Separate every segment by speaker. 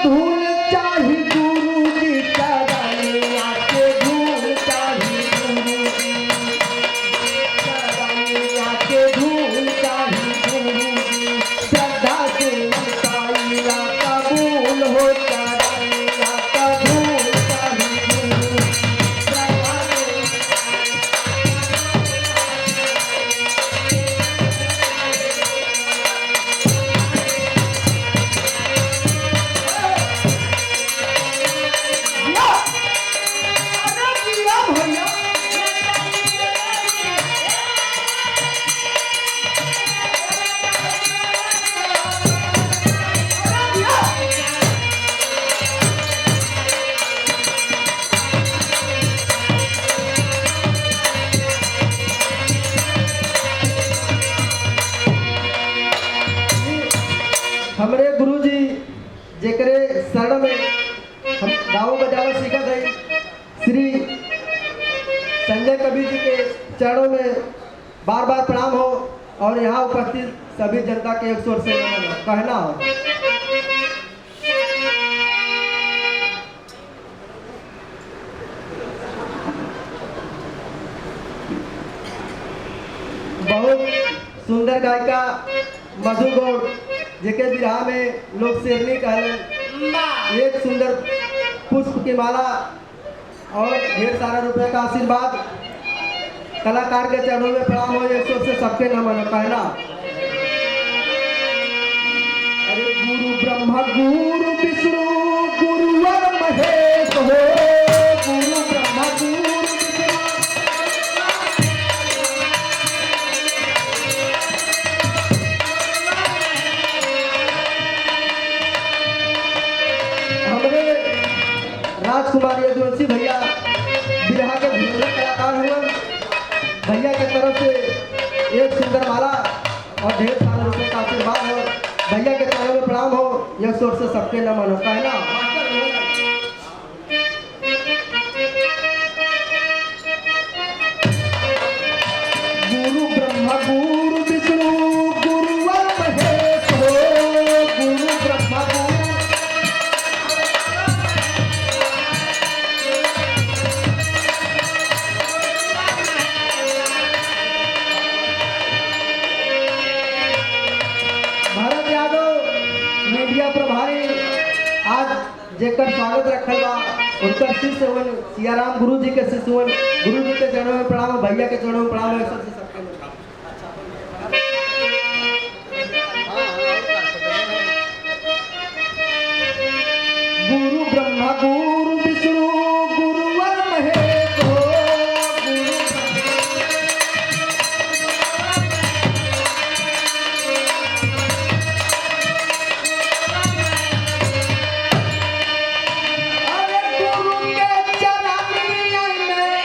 Speaker 1: धूल चाही गुरु जी चरनिया के धूल चाही गुरु जी चरनिया के धूल चाही गुरु जी श्रद्धा से मनकाइला कबूल हो चरनिया का धूल चाही गुरु श्रद्धा से हमरे गुरुजी जेकरे शरण में हम गाँव बजाना सीखा थे श्री संजय कबीर जी के चरणों में बार बार प्रणाम हो और यहाँ उपस्थित सभी जनता के एक स्वर से कहना हो। बहुत सुंदर गायिका मधु गौड़ जेके बिरहा में लोग शेरनी कहले एक सुंदर पुष्प की माला और ढेर सारा रुपए का आशीर्वाद कलाकार के चरणों में प्रणाम हो एक से सबके नमन कहना। अरे गुरु ब्रह्मा गुरु विष्णु गुरुवर महेश हो गुरु ब्रह्मा गुरु विष्णु हमरे राजकुमार यदुवंशी भैया बिरहा के भूमिका कलाकार हुए भैया के तरफ से एक सुंदर माला और ढेर सारे रुपए का आशीर्वाद हो भैया के चरणों में प्रणाम हो यह स्वर से सबके नमन हो कहना। गुरु ब्रह्मा गुरु विष्णु गुरुवर महेश हो गुरु ब्रह्मा गुरु भरत यादव मीडिया प्रभारी आज जेकर स्वागत रखल बा उनकर शिष्य हुए सियाराम गुरु जी के शिष्य हुए गुरु जी के चरणों में प्रणाम भैया के चरणों में प्रणाम है सबसे सबके गुरु ब्रह्मा गुरु विष्णु गुरुवर महेश हो गुरु अरे गुरु के चरनिया में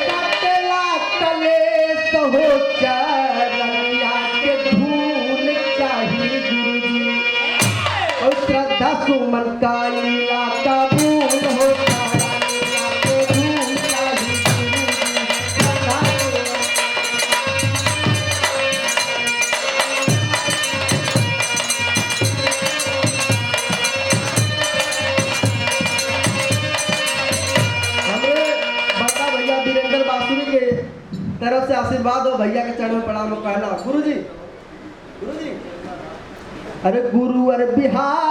Speaker 1: कटला कलेश हो चरनिया के धूल चाही गुरु जी और श्रद्धा सुमन का लीला कबूल हो चरनिया के धूल चाही गुरु जी श्रद्धा सुमन हमें बता भैया वीरेंद्र बासुरी के तरफ से आशीर्वाद हो भैया के चरणों में प्रणाम हो कहना। गुरु जी अरे गुरु अरे बिहार